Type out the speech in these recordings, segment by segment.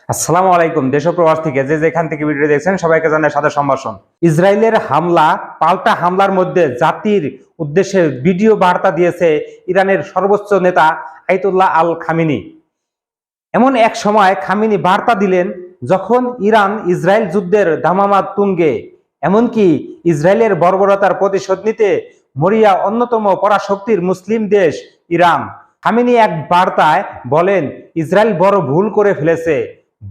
আসসালামু আলাইকুম। দেশ ও প্রবাস থেকে যে যেখান থেকে ভিডিও দেখছেন সবাইকে জানাই সাদর সম্ভাষণ। ইসরায়েলের হামলা, পাল্টা হামলার মধ্যে জাতির উদ্দেশ্যে ভিডিও বার্তা দিয়েছে ইরানের সর্বোচ্চ নেতা আয়াতুল্লাহ আল খামেনি। এমন এক সময় খামেনি বার্তা দিলেন যখন ইরান ইসরায়েল যুদ্ধের দামামা তুঙ্গে, এমনকি ইসরায়েলের বর্বরতার প্রতিশোধ নিতে মরিয়া অন্যতম পরাশক্তির মুসলিম দেশ ইরান। খামেনি এক বার্তায় বলেন, ইসরায়েল বড় ভুল করে ফেলেছে,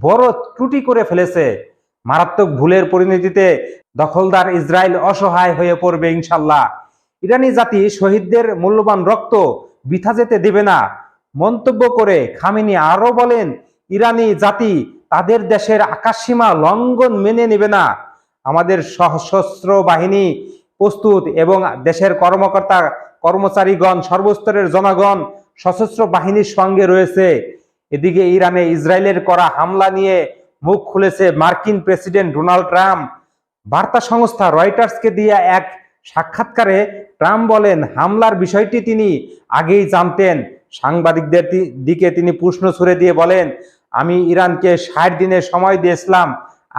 বড় ত্রুটি করে ফেলেছে। মারাত্মক ভুলের পরিণতিতে দখলদার ইসরায়েল অসহায় হয়ে পড়বে ইনশাল্লাহ। ইরানি জাতি শহীদদের মূল্যবান রক্ত বৃথা যেতে দেবে না মন্তব্য করে খামেনি আরো বলেন, ইরানি জাতি তাদের দেশের আকাশসীমা লঙ্ঘন মেনে নেবে না। আমাদের সশস্ত্র বাহিনী প্রস্তুত এবং দেশের কর্মকর্তা কর্মচারীগণ, সর্বস্তরের জনগণ সশস্ত্র বাহিনীর সঙ্গে রয়েছে। এদিকে ইরানে ইসরায়েলের করা হামলা নিয়ে মুখ খুলেছে মার্কিন প্রেসিডেন্ট ডোনাল্ড ট্রাম্প। বার্তা সংস্থা রয়টার্সকে দিয়ে এক সাক্ষাৎকারে ট্রাম্প বলেন, হামলার বিষয়টি তিনি আগেই জানতেন। সাংবাদিকদের দিকে তিনি প্রশ্ন ছুড়ে দিয়ে বলেন, আমি ইরানকে 60 দিনের সময় দিয়েছিলাম,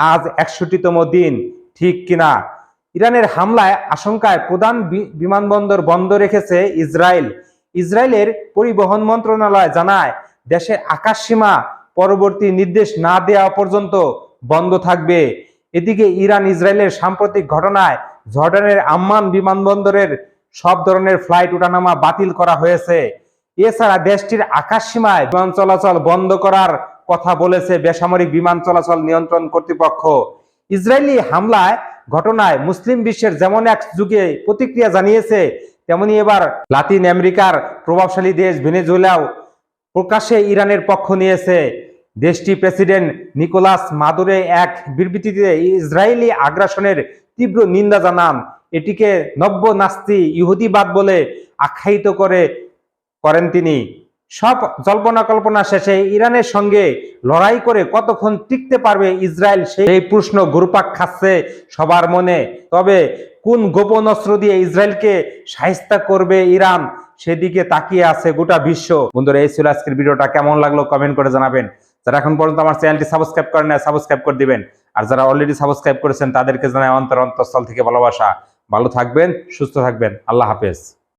আজ 61তম দিন, ঠিক কিনা? ইরানের হামলায় আশঙ্কায় প্রধান বিমানবন্দর বন্ধ রেখেছে ইসরায়েল। ইসরায়েলের পরিবহন মন্ত্রণালয় জানায়, দেশের আকাশসীমা পরবর্তী নির্দেশ না দেওয়া পর্যন্ত বন্ধ থাকবে। এদিকে ইরান ইসরায়েলের সাম্প্রতিক ঘটনায় জর্ডানের আম্মান বিমানবন্দরের সব ধরনের ফ্লাইট ওঠানামা বাতিল করা হয়েছে। এছাড়া দেশটির আকাশসীমায় বিমান চলাচল বন্ধ করার কথা বলেছে বেসামরিক বিমান চলাচল নিয়ন্ত্রণ কর্তৃপক্ষ। ইসরায়েলি হামলায় ঘটনায় মুসলিম বিশ্বের যেমন এক যুগে প্রতিক্রিয়া জানিয়েছে, তেমনি এবার লাতিন আমেরিকার প্রভাবশালী দেশ ভেনেজুয়েলাও প্রকাশ্যে ইরানের পক্ষ নিয়েছে। দেশটি প্রেসিডেন্ট নিকোলাস মাদুরো এক বিবৃতিতে ইসরায়েলি আগ্রাসনের তীব্র নিন্দা জানান। এটিকে নব্য নাস্তি ইহুদিবাদ বলে আখ্যায়িত করেন তিনি। সব জল্পনা কল্পনা শেষে ইরানের সঙ্গে লড়াই করে কতক্ষণ টিকতে পারবে ইসরায়েল, সেই প্রশ্ন ঘুরপাক খাচ্ছে সবার মনে। তবে কোন গোপন অস্ত্র দিয়ে ইসরায়েলকে শায়েস্তা করবে ইরান, সেদিকে তাকিয়ে আছে গোটা বিশ্ব। বন্ধুরা, এই ছিল আজকের ভিডিওটা। কেমন লাগলো কমেন্ট করে জানাবেন। যারা এখন পর্যন্ত আমার চ্যানেলটি সাবস্ক্রাইব করেন না, সাবস্ক্রাইব করে দিবেন। আর যারা অলরেডি সাবস্ক্রাইব করেছেন তাদেরকে জানাই অন্তরস্থল থেকে ভালোবাসা। ভালো থাকবেন, সুস্থ থাকবেন। আল্লাহ হাফেজ।